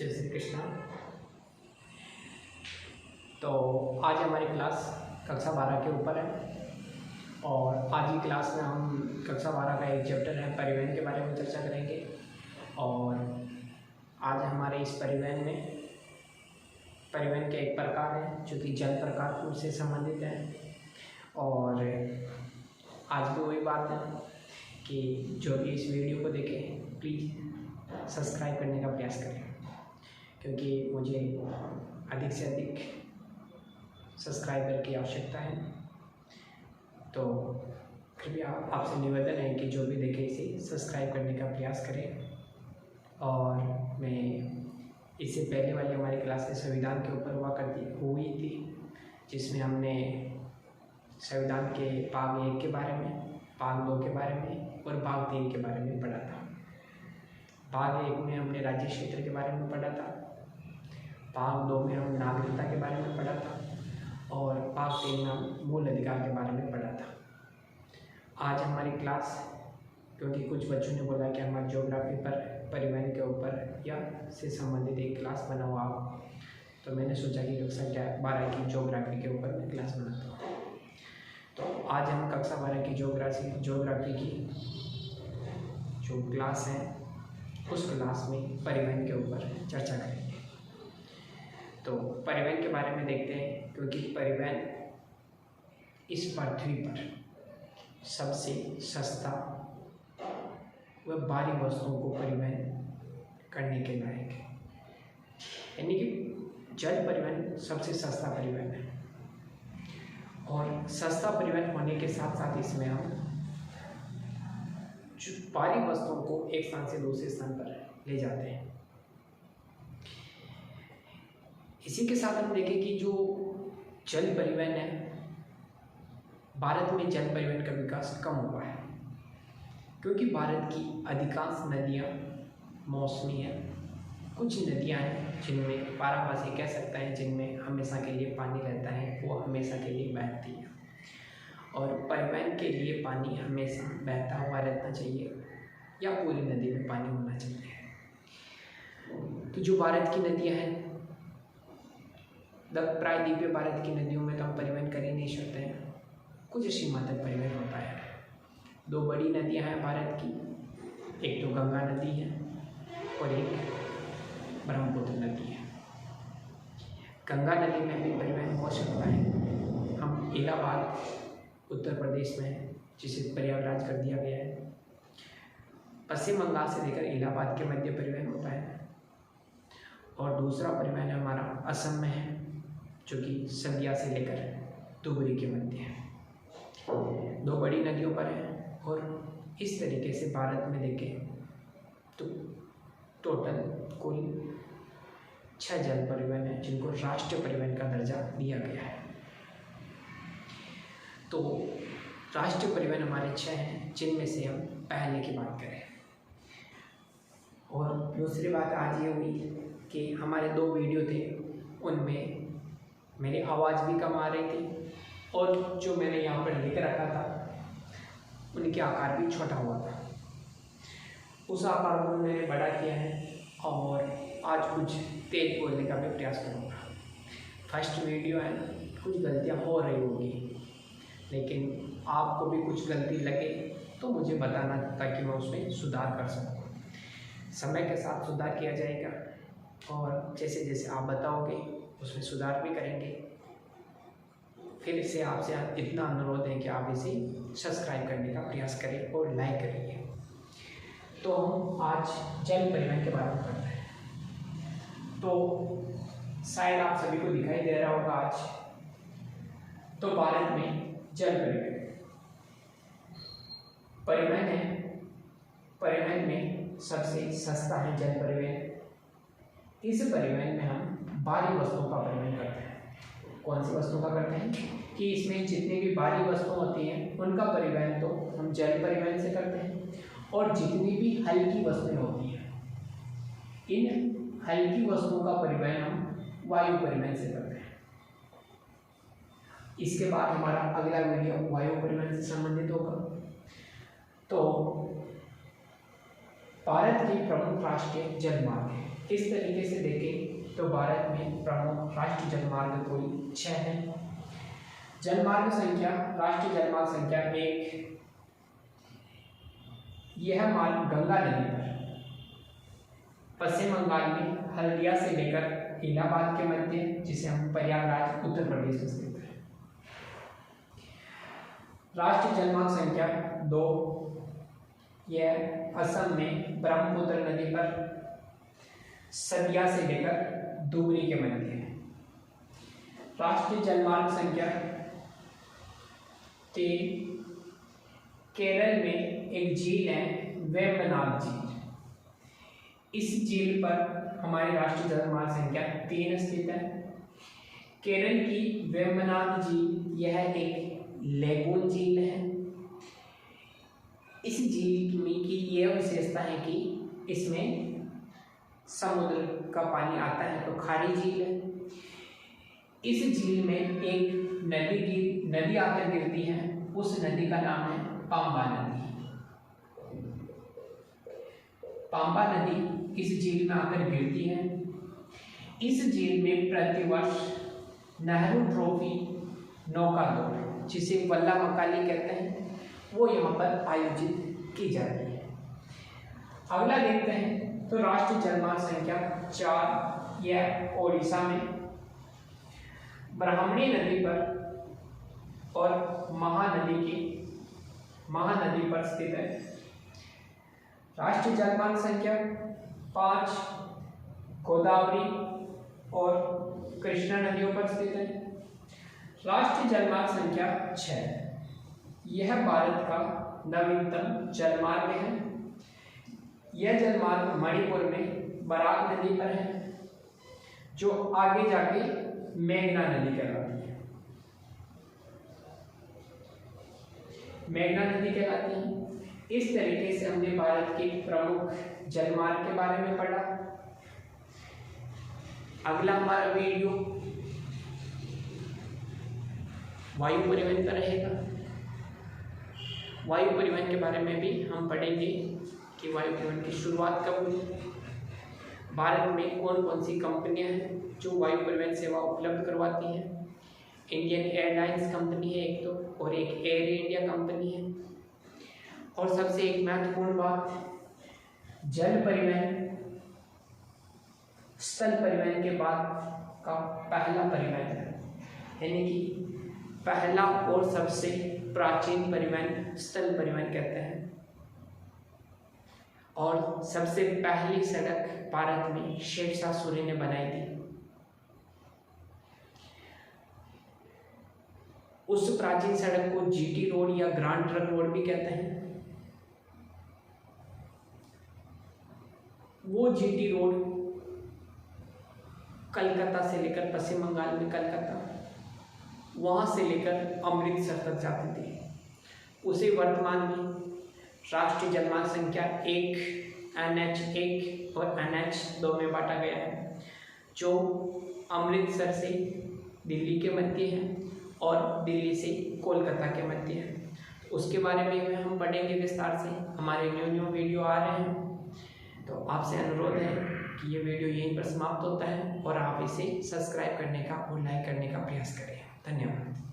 जय श्री कृष्णा। तो आज हमारी क्लास कक्षा 12 के ऊपर है और आज की क्लास में हम कक्षा 12 का एक चैप्टर है परिवहन के बारे में चर्चा करेंगे। और आज हमारे इस परिवहन के एक प्रकार है जो कि जल प्रकार से संबंधित है। और आज भी वही बात है कि जो भी इस वीडियो को देखें प्लीज़ सब्सक्राइब करने का प्रयास करें, क्योंकि मुझे अधिक से अधिक सब्सक्राइबर की आवश्यकता है। तो कृपया आपसे निवेदन है कि जो भी देखे इसे सब्सक्राइब करने का प्रयास करें। और मैं इससे पहले वाली हमारी क्लास में संविधान के ऊपर हुई थी, जिसमें हमने संविधान के भाग 1 के बारे में, भाग 2 के बारे में और भाग 3 के बारे में पढ़ा था। भाग 1 में हमने राज्य क्षेत्र के बारे में पढ़ा था, भाग 2 में हम नागरिकता के बारे में पढ़ा था और भाग 3 में हम मूल अधिकार के बारे में पढ़ा था। आज हमारी क्लास, क्योंकि कुछ बच्चों ने बोला कि हमारी ज्योग्राफी पर परिवहन के ऊपर या से संबंधित एक क्लास बना हुआ, तो मैंने सोचा कि कक्षा 12 की ज्योग्राफी के ऊपर मैं क्लास बनाता हूँ। तो आज हम कक्षा 12 की ज्योग्राफी की जो क्लास है उस क्लास में परिवहन के ऊपर चर्चा करेंगे। तो परिवहन के बारे में देखते हैं, क्योंकि परिवहन इस पृथ्वी पर सबसे सस्ता व भारी वस्तुओं को परिवहन करने के लायक है। यानी कि जल परिवहन सबसे सस्ता परिवहन है और सस्ता परिवहन होने के साथ साथ इसमें हम भारी वस्तुओं को एक स्थान से दूसरे स्थान पर ले जाते हैं। इसी के साथ हम देखें कि जो जल परिवहन है, भारत में जल परिवहन का विकास कम हुआ है, क्योंकि भारत की अधिकांश नदियाँ मौसमी हैं। कुछ नदियाँ हैं जिनमें बारहमासी कह सकते हैं, जिनमें हमेशा के लिए पानी रहता है, वो हमेशा के लिए बहती है। और परिवहन के लिए पानी हमेशा बहता हुआ रहना चाहिए या पूरी नदी में पानी होना चाहिए। तो जो भारत की नदियाँ हैं, प्रायद्वीपीय भारत की नदियों में तो हम परिवहन कर ही नहीं सकते हैं, कुछ सीमा तक परिवहन होता है। 2 बड़ी नदियां हैं भारत की, एक तो गंगा नदी है और एक ब्रह्मपुत्र नदी है। गंगा नदी में भी परिवहन हो सकता है। हम इलाहाबाद उत्तर प्रदेश में है, जिसे प्रयागराज कर दिया गया है। पश्चिम बंगाल से लेकर इलाहाबाद के मध्य परिवहन होता है। और दूसरा परिवहन हमारा असम में है, जो कि सदिया से लेकर धुबरी के मध्य है। 2 बड़ी नदियों पर है। और इस तरीके से भारत में देखें तो टोटल कुल 6 जल परिवहन है, जिनको राष्ट्रीय परिवहन का दर्जा दिया गया है। तो राष्ट्रीय परिवहन हमारे 6 हैं, जिनमें से हम पहले की बात करें। और दूसरी बात आज ये हुई कि हमारे 2 वीडियो थे, उनमें मेरी आवाज़ भी कम आ रही थी और जो मैंने यहाँ पर लिख रखा था उनके आकार भी छोटा हुआ था। उस आकार को मैंने बड़ा किया है और आज कुछ तेज बोलने का भी प्रयास करूँगा। फर्स्ट वीडियो है, कुछ गलतियाँ हो रही होगी, लेकिन आपको भी कुछ गलती लगे तो मुझे बताना, ताकि मैं उसमें सुधार कर सकूँ। समय के साथ सुधार किया जाएगा और जैसे जैसे आप बताओगे उसमें सुधार भी करेंगे। फिर से आपसे इतना अनुरोध है कि आप इसे सब्सक्राइब करने का प्रयास करें और लाइक करेंगे। तो हम आज जल परिवहन के बारे में पढ़ते हैं। तो शायद आप सभी को दिखाई दे रहा होगा आज, तो भारत में जल परिवहन है। परिवहन में सबसे सस्ता है जल परिवहन। इस परिवहन में हम भारी वस्तुओं का परिवहन करते हैं। कौन सी वस्तुओं का करते हैं कि इसमें जितनी भी भारी वस्तुएं होती हैं उनका परिवहन तो हम जल परिवहन से करते हैं, और जितनी भी हल्की वस्तुएं होती हैं, इन हल्की वस्तुओं का परिवहन हम वायु परिवहन से करते हैं। इसके बाद हमारा अगला वीडियो वायु परिवहन से संबंधित होगा। तो भारत के प्रमुख राष्ट्रीय जल मार्ग है, इस तरीके से देखें तो भारत में प्रमुख राष्ट्रीय जलमार्ग कुल 6 हैं। जलमार्ग संख्या, राष्ट्रीय जलमार्ग संख्या 1, यह मार्ग गंगा नदी पर पश्चिम बंगाल में हल्दिया से लेकर इलाहाबाद के मध्य, जिसे हम प्रयागराज उत्तर प्रदेश में स्थित है। राष्ट्रीय जलमार्ग संख्या 2, यह असम में ब्रह्मपुत्र नदी पर सदिया से लेकर धुबरी के मध्य है। राष्ट्रीय जलमार्ग संख्या 3, केरल में एक झील है वेम्बनाड झील। इस झील पर हमारी राष्ट्रीय जलमार्ग संख्या 3 स्थित है। केरल की वेम्बनाड झील यह एक लेगून झील है। इस झील की यह विशेषता है कि इसमें समुद्र का पानी आता है, तो खारी झील है। इस झील में एक नदी आकर गिरती है, उस नदी का नाम है पांबा नदी। पांबा नदी इस झील में आकर गिरती है। इस झील में प्रतिवर्ष नेहरू ट्रॉफी नौका दौड़, जिसे वल्ला मकाली कहते हैं, वो यहाँ पर आयोजित की जाती है। अगला देखते हैं तो राष्ट्रीय जलमार्ग संख्या 4, यह ओडिशा में ब्राह्मणी नदी पर और महानदी पर स्थित है। राष्ट्रीय जलमार्ग संख्या 5, गोदावरी और कृष्णा नदियों पर स्थित है। राष्ट्रीय जलमार्ग संख्या 6, यह भारत का नवीनतम जलमार्ग है। यह जलमार्ग मणिपुर में बराक नदी पर है, जो आगे जाके मेघना नदी कहलाती है। मेघना नदी कहलाती है। इस तरीके से हमने भारत के प्रमुख जलमार्ग के बारे में पढ़ा। अगला हमारा वीडियो वायु परिवहन का रहेगा। वायु परिवहन के बारे में भी हम पढ़ेंगे कि वायु परिवहन की शुरुआत कब हुई, भारत में कौन कौन सी कंपनियां हैं जो वायु परिवहन सेवा उपलब्ध करवाती हैं। इंडियन एयरलाइंस कंपनी है एक तो, और एक एयर इंडिया कंपनी है। और सबसे एक महत्वपूर्ण बात, जल परिवहन स्थल परिवहन के बाद का पहला परिवहन है, यानी कि पहला और सबसे प्राचीन परिवहन स्थल परिवहन कहते हैं। और सबसे पहली सड़क भारत में शेरशाह सूरी ने बनाई थी। उस प्राचीन सड़क को जीटी रोड या ग्रांड ट्रक रोड भी कहते हैं। वो जीटी रोड कलकत्ता से लेकर, पश्चिम बंगाल में कलकत्ता, वहां से लेकर अमृतसर तक जाती थी। उसे वर्तमान में राष्ट्रीय जलमार्ग संख्या 1 NH1 और NH2 में बांटा गया है, जो अमृतसर से दिल्ली के मध्य है और दिल्ली से कोलकाता के मध्य है। उसके बारे में हम पढ़ेंगे विस्तार से। हमारे न्यू वीडियो आ रहे हैं, तो आपसे अनुरोध है कि ये वीडियो यहीं पर समाप्त होता है और आप इसे सब्सक्राइब करने का और लाइक करने का प्रयास करें। धन्यवाद।